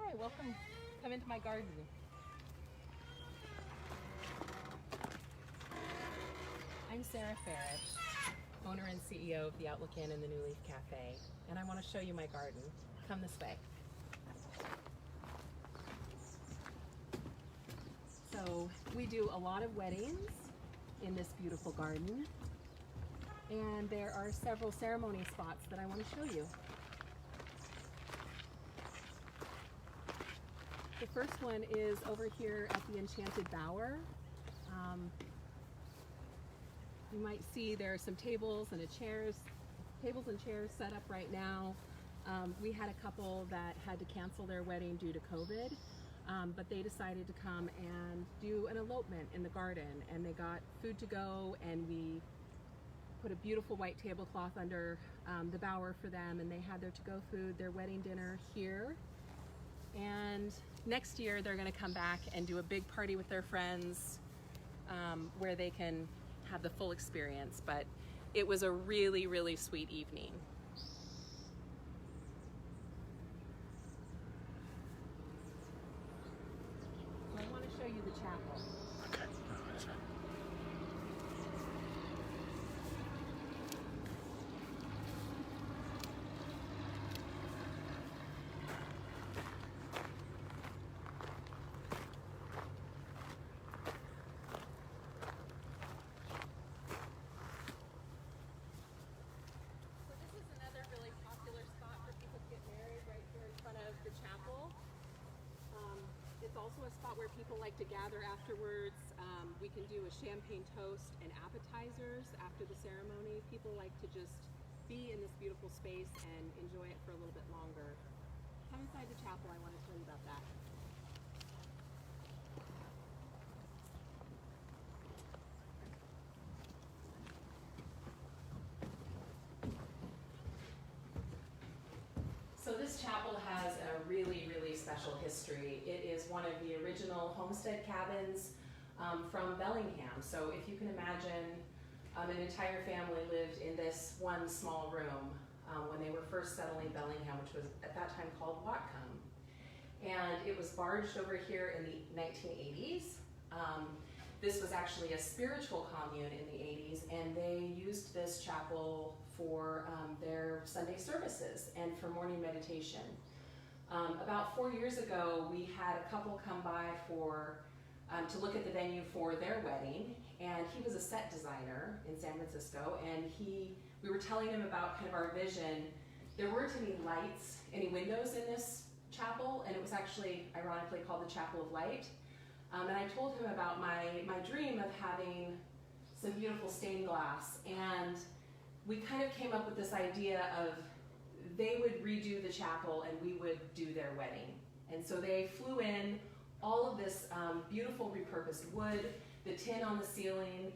Hi, welcome. Come into my garden. I'm Sara, owner and CEO of the Outlook Inn and the New Leaf Cafe, and I want to show you my garden. Come this way. So we do a lot of weddings in this beautiful garden, and there are several ceremony spots that I want to show you. The first one is over here at the Enchanted Bower. You might see there are some tables and chairs set up right now. We had a couple that had to cancel their wedding due to COVID, but they decided to come and do an elopement in the garden, and they got food to go, and we put a beautiful white tablecloth under the bower for them, and they had their to-go food, their wedding dinner here. And next year they're going to come back and do a big party with their friends where they can have the full experience. But it was a really, really sweet evening. So I want to show you the chapel. Okay. No, that's right. So this is another really popular spot for people to get married, right here in front of the chapel. It's also a spot where people like to gather afterwards. We can do a champagne toast and appetizers after the ceremony. People like to just be in this beautiful space and enjoy it for a little bit longer. Come inside the chapel, I want to tell you about that. So this chapel has a really, really special history. It is one of the original homestead cabins from Bellingham. So if you can imagine, an entire family lived in this one small room when they were first settling Bellingham, which was at that time called Whatcom. And it was barged over here in the 1980s. This was actually a spiritual commune in the 80s, and they used this chapel for their Sunday services and for morning meditation. About 4 years ago, we had a couple come by to look at the venue for their wedding, and he was a set designer in San Francisco, and we were telling him about kind of our vision. There weren't any lights, any windows in this chapel, and it was actually ironically called the Chapel of Light. And I told him about my dream of having some beautiful stained glass, and we kind of came up with this idea of they would redo the chapel and we would do their wedding. And so they flew in all of this beautiful repurposed wood, the tin on the ceiling.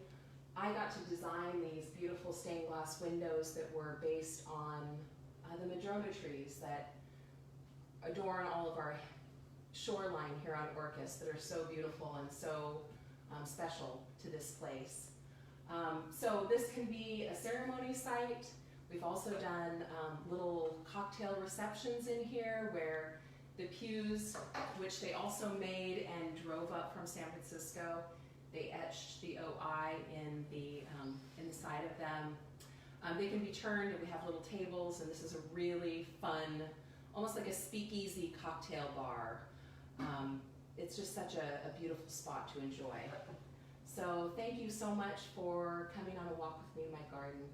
I got to design these beautiful stained glass windows that were based on the madrona trees that adorn all of our shoreline here on Orcas that are so beautiful and so special to this place. So this can be a ceremony site. We've also done little cocktail receptions in here where the pews, which they also made and drove up from San Francisco, they etched the OI in the side of them. They can be turned, and we have little tables, and this is a really fun, almost like a speakeasy cocktail bar. It's just such a beautiful spot to enjoy. So thank you so much for coming on a walk with me in my garden.